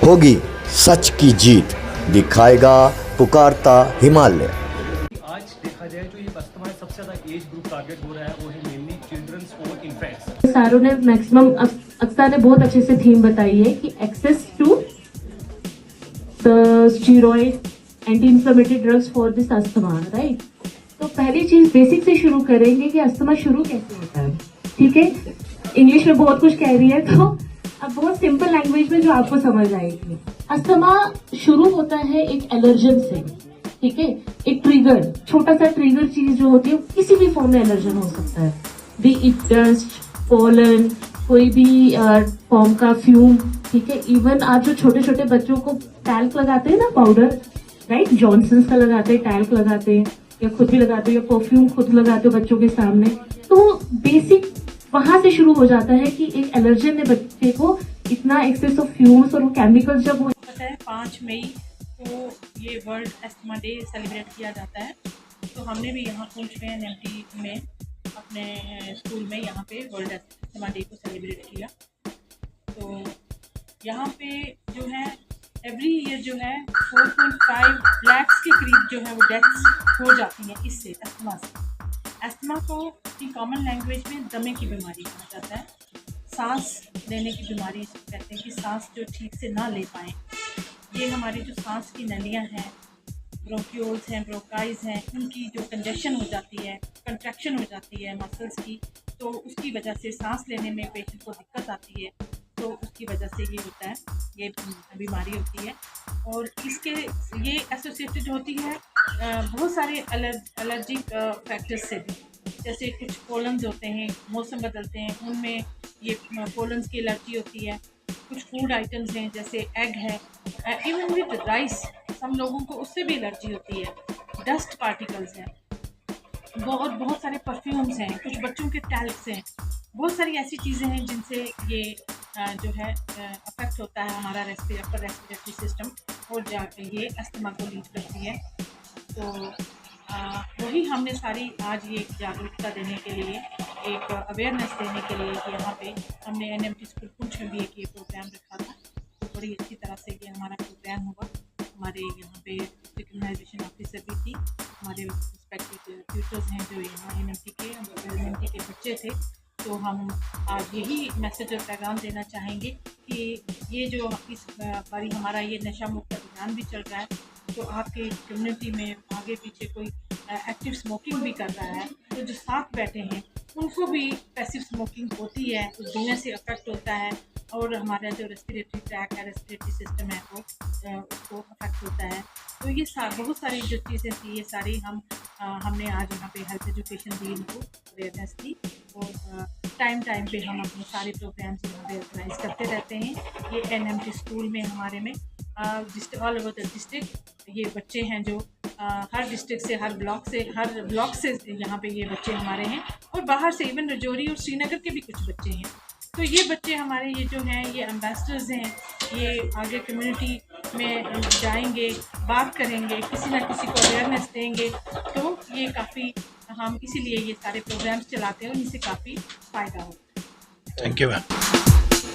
होगी सच की जीत, दिखाएगा पुकारता हिमालय। आज देखा जाए तो ये अस्थमा सबसे ज़्यादा एज ग्रुप टारगेट हो रहा है, वो है मेनली चिल्ड्रंस और इन्फेंट्स। सारों ने मैक्सिमम अक्सा ने बहुत अच्छे से थीम बताई है कि access to the steroid anti inflammatory drugs for this asthma, right. तो पहली चीज बेसिक से शुरू करेंगे कि अस्थमा शुरू कैसे होता है। ठीक है, इंग्लिश में बहुत कुछ कह रही है तो अब बहुत सिंपल लैंग्वेज में जो आपको समझ आएगी। अस्थमा शुरू होता है एक एलर्जन से, ठीक है, एक ट्रिगर, छोटा सा ट्रिगर चीज जो होती है किसी भी फॉर्म में एलर्जन हो सकता है, बी इट डस्ट, पोलन, कोई भी फॉर्म का फ्यूम, ठीक है। इवन आप जो छोटे छोटे बच्चों को टैल्क लगाते हैं ना, पाउडर, राइट, जॉनसन्स का लगाते हैं, टैल्क लगाते हैं, या खुद भी लगाते हो, या परफ्यूम खुद लगाते हो बच्चों के सामने, तो बेसिक वहां से शुरू हो जाता है कि एक एलर्जन ने बच्चे को इतना एक्सेस ऑफ फ्यूम्स और वो केमिकल्स जब पता है 5 मई को ये वर्ल्ड अस्थमा डे सेलिब्रेट किया जाता है। तो हमने भी यहाँ पूंछ में एनएमटी में अपने स्कूल में यहाँ पे वर्ल्ड अस्थमा डे को सेलिब्रेट किया। तो यहाँ पे जो है एवरी ईयर जो है 4.5 लाख के करीब जो है वो डेथ्स हो जाती हैं इससे, अस्थमा से। अस्थमा को की कॉमन लैंग्वेज में दमे की बीमारी कहा जाता है, सांस लेने की बीमारी कहते हैं कि सांस जो ठीक से ना ले पाएँ। ये हमारी जो सांस की नलियाँ हैं, ब्रोंक्यूल्स हैं, ब्रोंकाइज हैं, उनकी जो कंजेशन हो जाती है, कंट्रैक्शन हो जाती है मसल्स की, तो उसकी वजह से सांस लेने में पेशेंट को दिक्कत आती है। तो उसकी वजह से ये होता है, ये बीमारी होती है। और इसके ये एसोसिएटेड होती है बहुत सारे एलर्जिक फैक्टर्स से भी, जैसे कुछ पोलन्स होते हैं, मौसम बदलते हैं, उनमें ये पोलन्स की एलर्जी होती है। कुछ फूड आइटम्स हैं जैसे एग है, इवन विद राइस सम लोगों को उससे भी एलर्जी होती है। डस्ट पार्टिकल्स हैं, बहुत सारे परफ्यूम्स हैं, कुछ बच्चों के टैल्क्स हैं, बहुत सारी ऐसी चीज़ें हैं जिनसे ये जो है अफेक्ट होता है हमारा अपर रेस्पिरेटरी सिस्टम, और जाके ये अस्थमा को लीड करती है। तो वही हमने सारी आज ये जागरूकता देने के लिए, एक अवेयरनेस देने के लिए कि यहाँ पे हमने एनएमटी स्कूल पुंछ में भी एक ये प्रोग्राम रखा था। तो बड़ी अच्छी तरह से ये हमारा प्रोग्राम हुआ। हमारे यहाँ पे इम्यूनाइजेशन ऑफिसर भी थी, हमारे रिस्पेक्टिव ट्यूटर्स हैं जो यहाँ एनएमटी के बच्चे थे। तो हम आज यही मैसेज और पैगाम देना चाहेंगे कि ये जो इस बारी हमारा ये नशा मुक्त अभियान भी चल रहा है, तो आपके कम्युनिटी में आगे पीछे कोई एक्टिव स्मोकिंग भी कर रहा है, तो जो साथ बैठे हैं उनको भी पैसिव स्मोकिंग होती है, तो धुएं से अफेक्ट होता है, और हमारा जो रेस्पिरेटरी ट्रैक है, रेस्पिरेटरी सिस्टम है, वो उसको अफेक्ट होता है। तो ये बहुत सारी जो चीज़ें थी, ये सारी हमने आज यहाँ पे हेल्थ एजुकेशन दी, इनको अवेयरनेस दी, और टाइम पे हम अपने सारे प्रोग्राम्स यहाँ पे ऑर्गेनाइज करते रहते हैं। ये एनएमटी स्कूल में हमारे में ऑल ओवर द डिस्ट्रिक्ट ये बच्चे हैं जो हर डिस्ट्रिक्ट से, हर ब्लॉक से यहाँ पे ये बच्चे हमारे हैं, और बाहर से इवन रजौरी और श्रीनगर के भी कुछ बच्चे हैं। तो ये बच्चे हमारे ये जो हैं ये एम्बेसडर्स हैं, ये आगे कम्युनिटी में जाएंगे, बात करेंगे, किसी ना किसी को अवेयरनेस देंगे। तो ये काफ़ी हम इसीलिए ये सारे प्रोग्राम्स चलाते हैं और इनसे काफ़ी फ़ायदा होता है। Thank you ma'am.